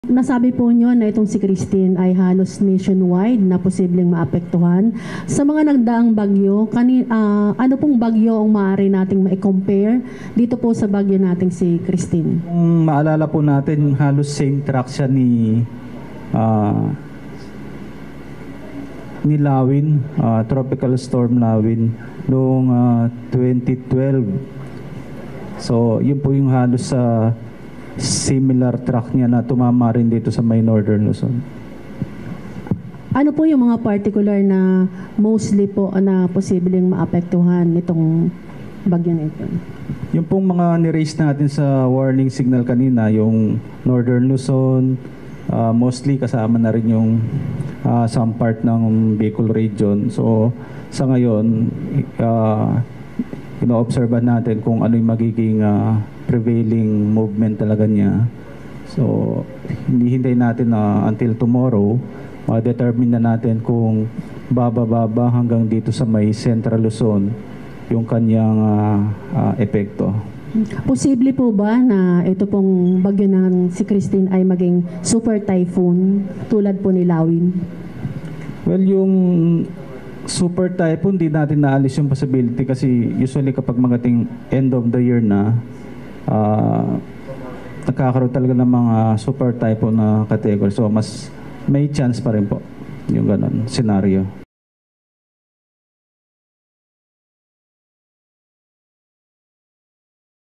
Nasabi po nyo na itong si Christine ay halos nationwide na posibleng maapektuhan. Sa mga nagdaang bagyo, ano pong bagyo ang maaari nating ma-compare dito po sa bagyo nating si Christine? Kung maalala po natin, halos same track siya ni Lawin, Tropical Storm Lawin noong 2012. So, yun po yung halos sa similar track niya na tumama rin dito sa may Northern Luzon. Ano po yung mga particular na mostly po na posibleng maapektuhan nitong bagyo na ito? Yung pong mga ni-raise natin sa warning signal kanina, yung Northern Luzon, mostly kasama na rin yung some part ng Bicol region. So sa ngayon, ino-observe natin kung ano yung magiging prevailing movement talaga niya. So hindi hintay natin until tomorrow, determine na natin kung baba hanggang dito sa may Central Luzon yung kanyang epekto. Posible po ba na ito pong bagyo ng si Christine ay maging super typhoon tulad po ni Lawin? Well, yung super typhoon, di natin naalis yung possibility kasi usually kapag magating end of the year na, nagkakaroon talaga ng mga super typhoon na category. So, mas may chance pa rin po yung ganun scenario.